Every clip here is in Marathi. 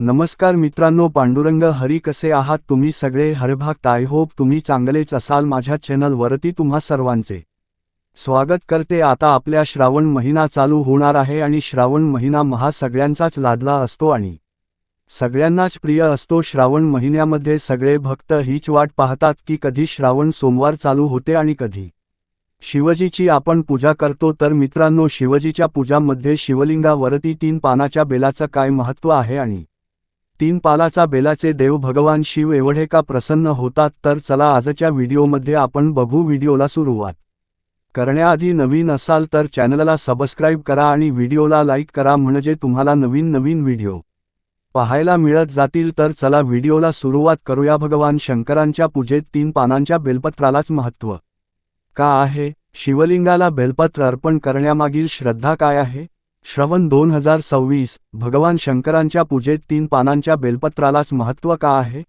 नमस्कार मित्रांनो, पांडुरंग हरी कसे आहात तुम्ही सगळे? हरभक्त आय होप तुम्ही चांगलेच असाल। माझ्या चॅनल वरती तुम्हा सर्वांचे स्वागत करते। आता आपल्या श्रावण महिना चालू होणार आहे आणि श्रावण महिना सगळ्यांचाच लाडला असतो आणि सगळ्यांनाच प्रिय असतो। श्रावण महिन्यामध्ये सगळे भक्त हीच वाट पाहतात की कधी श्रावण सोमवार चालू होते आणि कधी शिवजीची आपण पूजा करतो। तर मित्रांनो, शिवजीच्या पूजामध्ये शिवलिंगावरती 3 पानाच्या बेलाचं काय महत्त्व आहे आणि 3 पालाचा बेलाचे देव भगवान शिव एवढे का प्रसन्न होतात? तर चला आजच्या व्हिडिओमध्ये आपण बघू। व्हिडिओला सुरुवात करण्याआधी नवीन असाल तर चॅनलला सबस्क्राईब करा आणि व्हिडिओला लाईक करा, म्हणजे तुम्हाला नवीन व्हिडिओ पाहायला मिळत जातील। तर चला व्हिडिओला सुरुवात करूया। भगवान शंकरांच्या पूजेत 3 पानांच्या बेलपत्रालाच महत्त्व का आहे? शिवलिंगाला बेलपत्र अर्पण करण्यामागील श्रद्धा काय आहे? श्रावण 2026 भगवान शंकरांच्या पूजेत 3 पानांच्या बेलपत्रालाच महत्त्व का आहे?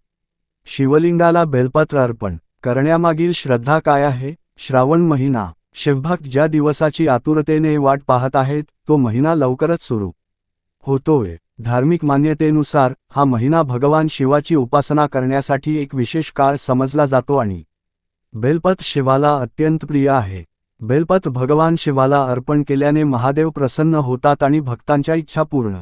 शिवलिंगाला बेलपत्र अर्पण करण्यामागील श्रद्धा काय आहे? श्रावण महिना शिवभक्त ज्या दिवसाची आतुरतेने वाट पाहत आहेत, तो महिना लवकरच सुरू होतोय। धार्मिक मान्यतेनुसार हा महिना भगवान शिवाची उपासना करण्यासाठी एक विशेष काळ समजला जातो आणि बेलपत्र शिवाला अत्यंत प्रिय आहे। बेलपत्र भगवान शिवाला अर्पण केल्याने महादेव प्रसन्न होतात आणि भक्तांच्या इच्छा पूर्ण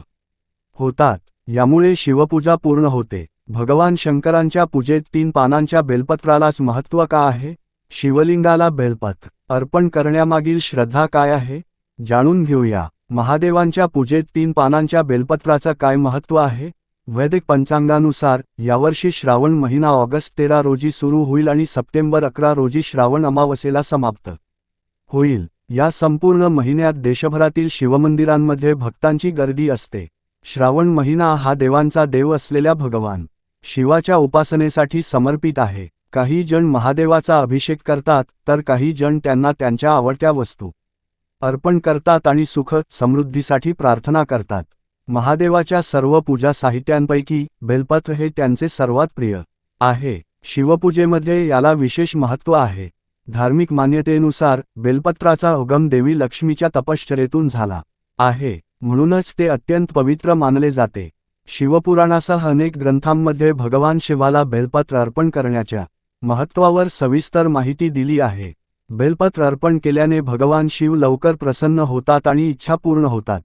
होतात, यामुळे शिवपूजा पूर्ण होते। भगवान शंकरांच्या पूजेत 3 पानांच्या बेलपत्रालाच महत्त्व का आहे? शिवलिंगाला बेलपत्र अर्पण करण्यामागील श्रद्धा काय आहे? जाणून घेऊया। महादेवांच्या पूजेत 3 पानांच्या बेलपत्राचं काय महत्त्व आहे? वैदिक पंचांगानुसार यावर्षी श्रावण महिना ऑगस्ट 13 रोजी सुरू होईल आणि सप्टेंबर 11 रोजी श्रावण अमावस्येला समाप्त होईल। या संपूर्ण महिन्यात देशभरातील शिवमंदिरांमध्ये भक्तांची गर्दी असते। श्रावण महिना हा देवांचा देव असलेल्या भगवान शिवाच्या उपासनेसाठी समर्पित आहे। काही जण महादेवाचा अभिषेक करतात, तर काही जण त्यांना त्यांच्या आवडत्या वस्तू अर्पण करतात आणि सुख समृद्धीसाठी प्रार्थना करतात। महादेवाच्या सर्व पूजा साहित्यांपैकी बेलपत्र हे त्यांचे सर्वात प्रिय आहे। शिवपूजेमध्ये याला विशेष महत्त्व आहे। धार्मिक मान्यतेनुसार बेलपत्राचा उगम देवी लक्ष्मीच्या तपश्चर्येतून झाला आहे, म्हणूनच ते अत्यंत पवित्र मानले जाते। शिवपुराणासह अनेक ग्रंथांमध्ये भगवान शिवाला बेलपत्र अर्पण करण्याच्या महत्त्वावर सविस्तर माहिती दिली आहे। बेलपत्र अर्पण केल्याने भगवान शिव लवकर प्रसन्न होतात आणि इच्छा पूर्ण होतात।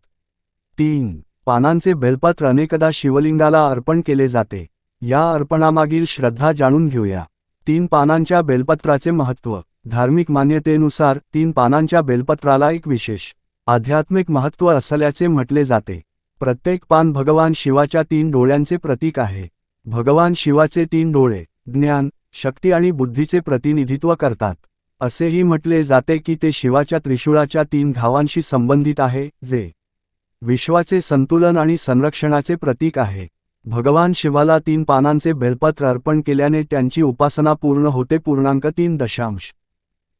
3 पानांचे बेलपत्र अनेकदा शिवलिंगाला अर्पण केले जाते। या अर्पणामागील श्रद्धा जाणून घेऊया। 3 पानांच्या बेलपत्राचे महत्त्व। धार्मिक मान्यतेनुसार 3 पानांच्या बेलपत्राला एक विशेष आध्यात्मिक महत्त्व असल्याचे म्हटले जाते। प्रत्येक पान भगवान शिवाच्या 3 डोळ्यांचे प्रतीक आहे। भगवान शिवाचे 3 डोळे ज्ञान, शक्ती आणि बुद्धीचे प्रतिनिधित्व करतात। असेही म्हटले जाते की ते शिवाच्या त्रिशूळाच्या 3 घावांशी संबंधित आहे, जे विश्वाचे संतुलन आणि संरक्षणाचे प्रतीक आहे। भगवान शिवाला 3 पानांचे बेलपत्र अर्पण केल्याने त्यांची उपासना पूर्ण होते। 3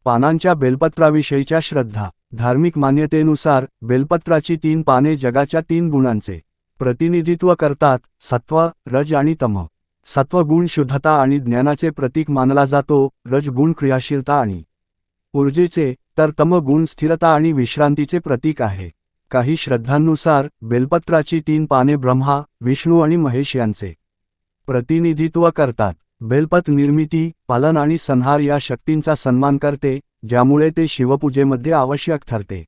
पानांच्या बेलपत्राविषयीच्या श्रद्धा। धार्मिक मान्यतेनुसार बेलपत्राची 3 पाने जगाच्या 3 गुणांचे प्रतिनिधित्व करतात: सत्व, रज आणि तम। सत्व गुण शुद्धता आणि ज्ञानाचे प्रतीक मानला जातो, रज गुण क्रियाशीलता आणि ऊर्जेचे, तर तम गुण स्थिरता आणि विश्रांतीचे प्रतीक आहे। काही श्रद्धांनुसार बेलपत्राची 3 पाने ब्रह्मा, विष्णू आणि महेश यांचे प्रतिनिधित्व करतात। बेलपत्र निर्मिती, पालन आणि संहार या शक्तींचा सन्मान करते, ज्यामुळे ते शिवपूजेमध्ये आवश्यक ठरते।